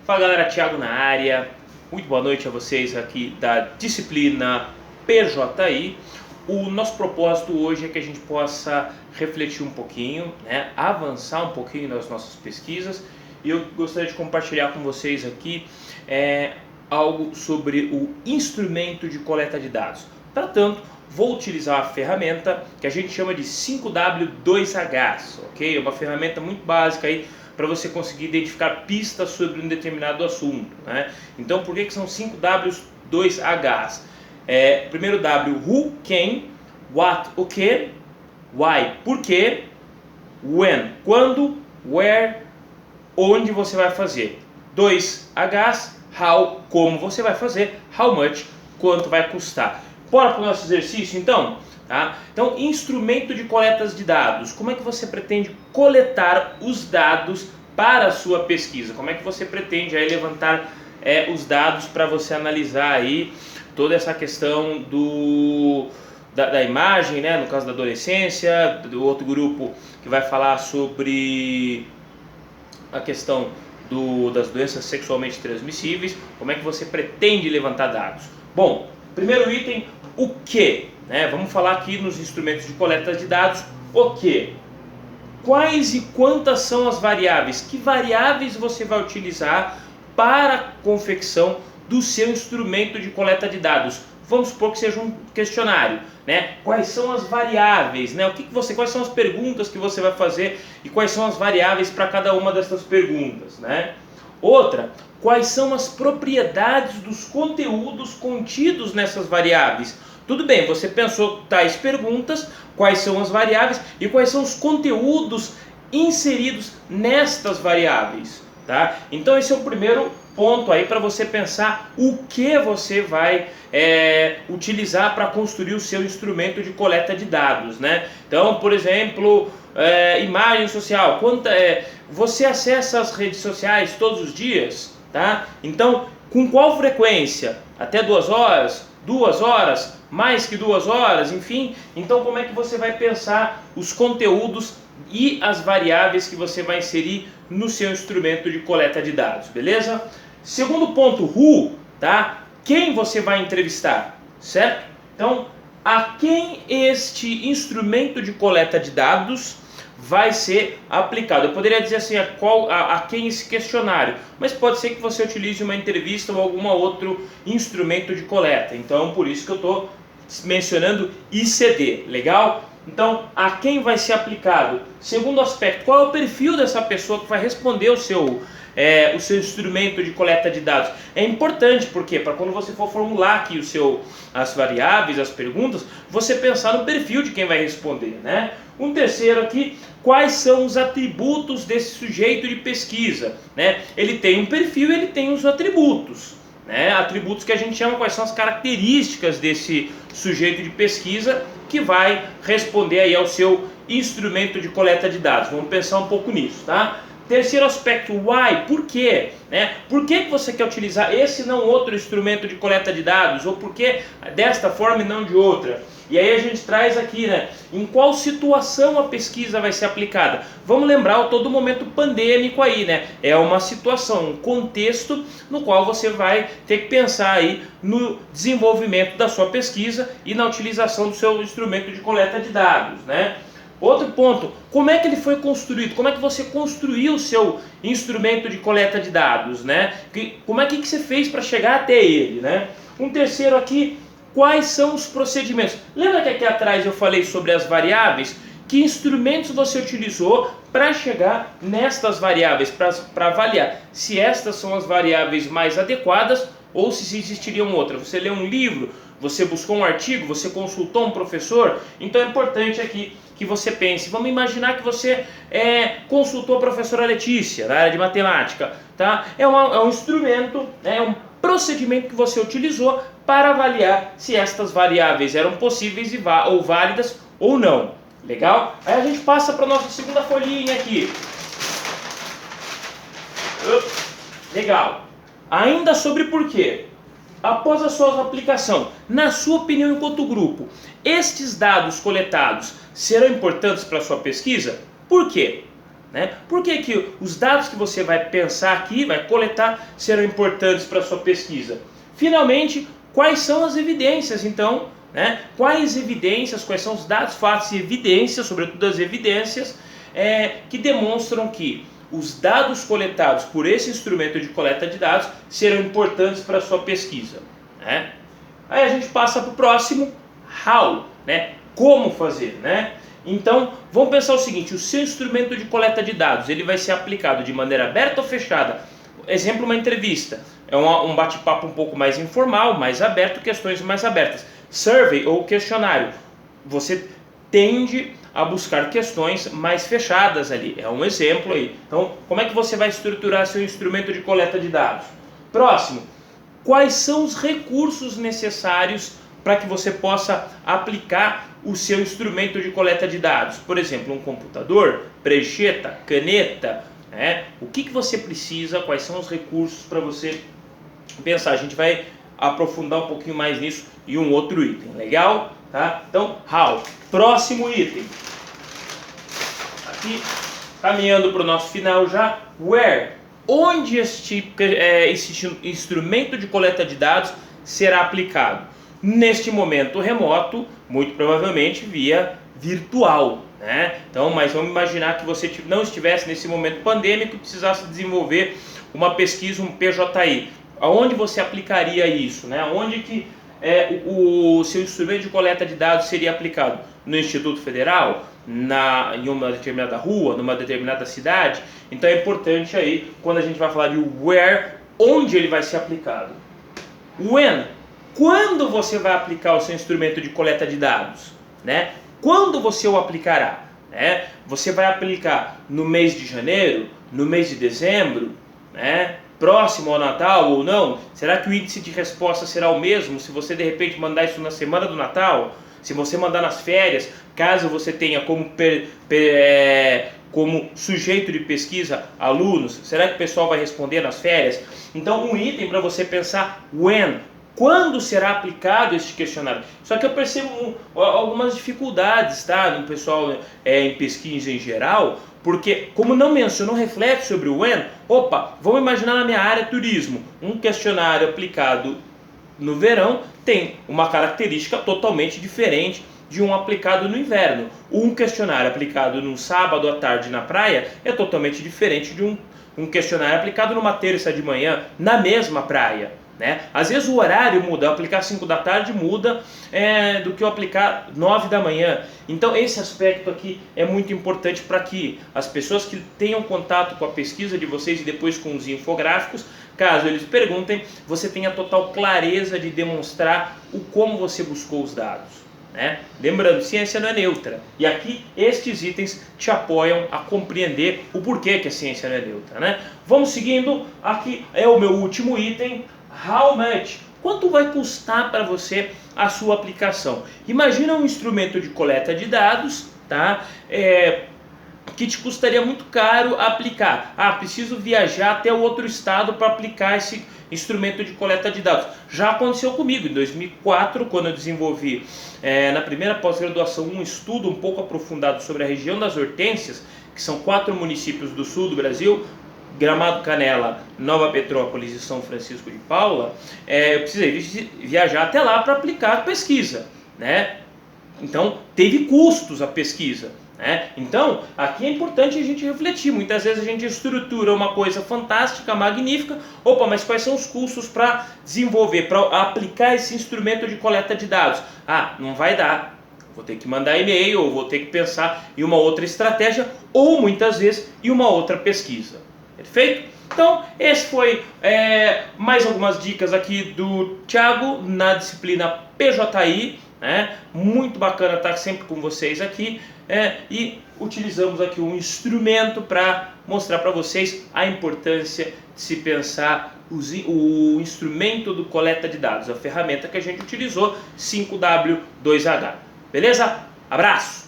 Fala galera, Thiago na área. Muito boa noite a vocês aqui da disciplina PJI. O nosso propósito hoje é que a gente possa refletir um pouquinho, avançar um pouquinho nas nossas pesquisas, e eu gostaria de compartilhar com vocês aqui algo sobre o instrumento de coleta de dados. Para tanto, vou utilizar a ferramenta que a gente chama de 5W2Hs, ok? É uma ferramenta muito básica aí para você conseguir identificar pistas sobre um determinado assunto, né? Então, por que são 5W2Hs? Primeiro W, who, quem, what, o que, why, por quê, when, quando, where, onde você vai fazer. 2Hs, how, como você vai fazer, how much, quanto vai custar. Bora para o nosso exercício então? Tá? Então, instrumento de coletas de dados. Como é que você pretende coletar os dados para a sua pesquisa? Como é que você pretende aí levantar os dados para você analisar aí toda essa questão da imagem, né? No caso da adolescência, do outro grupo que vai falar sobre a questão das doenças sexualmente transmissíveis. Como é que você pretende levantar dados? Bom, primeiro item, o que? Vamos falar aqui nos instrumentos de coleta de dados, o que? Quais e quantas são as variáveis? Que variáveis você vai utilizar para a confecção do seu instrumento de coleta de dados? Vamos supor que seja um questionário, Quais são as variáveis, quais são as perguntas que você vai fazer e quais são as variáveis para cada uma dessas perguntas, Outra, quais são as propriedades dos conteúdos contidos nessas variáveis? Tudo bem, você pensou tais perguntas, quais são as variáveis e quais são os conteúdos inseridos nestas variáveis, tá? Então esse é o primeiro ponto aí para você pensar o que você vai utilizar para construir o seu instrumento de coleta de dados, Então, por exemplo, imagem social, você acessa as redes sociais todos os dias, tá? Então, com qual frequência? Até 2 horas? 2 horas? Mais que 2 horas? Enfim, então como é que você vai pensar os conteúdos e as variáveis que você vai inserir no seu instrumento de coleta de dados, beleza? Segundo ponto, who, tá? Quem você vai entrevistar, certo? Então, a quem este instrumento de coleta de dados vai ser aplicado? Eu poderia dizer assim, a quem esse questionário, mas pode ser que você utilize uma entrevista ou algum outro instrumento de coleta. Então, por isso que eu estou mencionando ICD, legal? Então, a quem vai ser aplicado? Segundo aspecto, qual é o perfil dessa pessoa que vai responder o seu instrumento de coleta de dados? É importante, porque para quando você for formular aqui as variáveis, as perguntas, você pensar no perfil de quem vai responder, Um terceiro aqui, quais são os atributos desse sujeito de pesquisa, Ele tem um perfil e ele tem os atributos, Atributos que a gente chama, quais são as características desse sujeito de pesquisa que vai responder aí ao seu instrumento de coleta de dados. Vamos pensar um pouco nisso, tá? Terceiro aspecto, why, por quê? Por que você quer utilizar esse e não outro instrumento de coleta de dados? Ou por que desta forma e não de outra? E aí a gente traz aqui, em qual situação a pesquisa vai ser aplicada? Vamos lembrar todo o momento pandêmico aí, É uma situação, um contexto no qual você vai ter que pensar aí no desenvolvimento da sua pesquisa e na utilização do seu instrumento de coleta de dados, Outro ponto, como é que ele foi construído? Como é que você construiu o seu instrumento de coleta de dados, Como é que você fez para chegar até ele, Um terceiro aqui, quais são os procedimentos? Lembra que aqui atrás eu falei sobre as variáveis? Que instrumentos você utilizou para chegar nestas variáveis, para avaliar se estas são as variáveis mais adequadas ou se existiriam outras? Você leu um livro? Você buscou um artigo? Você consultou um professor? Então é importante aqui que você pense. Vamos imaginar que você consultou a professora Letícia, da área de matemática, tá? É um instrumento, é um procedimento que você utilizou para avaliar se estas variáveis eram possíveis ou válidas ou não. Legal? Aí a gente passa para a nossa segunda folhinha aqui. Legal. Ainda sobre porquê. Após a sua aplicação, na sua opinião enquanto grupo, estes dados coletados serão importantes para a sua pesquisa? Por quê? né? Por que que os dados que você vai pensar aqui, vai coletar, serão importantes para a sua pesquisa? Finalmente, quais são as evidências, então, né? Quais evidências, quais são os dados, fatos e evidências, sobretudo as evidências, que demonstram que os dados coletados por esse instrumento de coleta de dados serão importantes para a sua pesquisa, né? Aí a gente passa para o próximo, how, né? Como fazer, né? Então, vamos pensar o seguinte, o seu instrumento de coleta de dados, ele vai ser aplicado de maneira aberta ou fechada? Exemplo, uma entrevista, é um bate-papo um pouco mais informal, mais aberto, questões mais abertas. Survey ou questionário, você tende a buscar questões mais fechadas ali, é um exemplo aí. Então, como é que você vai estruturar seu instrumento de coleta de dados? Próximo, quais são os recursos necessários para que você possa aplicar o seu instrumento de coleta de dados? Por exemplo, um computador, prancheta, caneta, né? O que você precisa, quais são os recursos para você pensar? A gente vai aprofundar um pouquinho mais nisso em um outro item, legal? Tá? Então, how. Próximo item. Aqui, caminhando para o nosso final já, where. Onde esse instrumento de coleta de dados será aplicado? Neste momento remoto, muito provavelmente via virtual, né? Então, mas vamos imaginar que você não estivesse nesse momento pandêmico e precisasse desenvolver uma pesquisa, um PJI. Aonde você aplicaria isso, né? Onde que o seu instrumento de coleta de dados seria aplicado? No Instituto Federal? Em uma determinada rua? Numa determinada cidade? Então é importante aí, quando a gente vai falar de where, onde ele vai ser aplicado. When, quando você vai aplicar o seu instrumento de coleta de dados, né? Quando você o aplicará, né? Você vai aplicar no mês de janeiro, no mês de dezembro, né? Próximo ao Natal ou não? Será que o índice de resposta será o mesmo se você de repente mandar isso na semana do Natal? Se você mandar nas férias, caso você tenha como sujeito de pesquisa alunos, será que o pessoal vai responder nas férias? Então, um item para você pensar, when, quando será aplicado este questionário? Só que eu percebo algumas dificuldades, tá, no pessoal em pesquisa em geral, porque como não mencionou reflete sobre o when, vamos imaginar na minha área turismo, um questionário aplicado no verão tem uma característica totalmente diferente de um aplicado no inverno. Um questionário aplicado num sábado à tarde na praia é totalmente diferente de um questionário aplicado numa terça de manhã na mesma praia, né? Às vezes o horário muda, aplicar 5 da tarde muda do que eu aplicar 9 da manhã. Então esse aspecto aqui é muito importante para que as pessoas que tenham contato com a pesquisa de vocês e depois com os infográficos, caso eles perguntem, você tenha total clareza de demonstrar o como você buscou os dados, né? Lembrando, ciência não é neutra. E aqui estes itens te apoiam a compreender o porquê que a ciência não é neutra, né? Vamos seguindo, aqui é o meu último item, how much? Quanto vai custar para você a sua aplicação? Imagina um instrumento de coleta de dados, tá? Que te custaria muito caro aplicar. Preciso viajar até o outro estado para aplicar esse instrumento de coleta de dados. Já aconteceu comigo em 2004, quando eu desenvolvi na primeira pós-graduação um estudo um pouco aprofundado sobre a região das Hortênsias, que são 4 municípios do sul do Brasil, Gramado, Canela, Nova Petrópolis e São Francisco de Paula. Eu precisei viajar até lá para aplicar a pesquisa, né? Então teve custos a pesquisa, né? Então aqui é importante a gente refletir. Muitas vezes a gente estrutura uma coisa fantástica, magnífica, mas quais são os custos para desenvolver, para aplicar esse instrumento de coleta de dados? Não vai dar, vou ter que mandar e-mail, ou vou ter que pensar em uma outra estratégia, ou muitas vezes em uma outra pesquisa. Perfeito? Então, esse foi mais algumas dicas aqui do Thiago na disciplina PJI, né? Muito bacana estar sempre com vocês aqui, e utilizamos aqui um instrumento para mostrar para vocês a importância de se pensar o instrumento do coleta de dados, a ferramenta que a gente utilizou, 5W2H. Beleza? Abraço!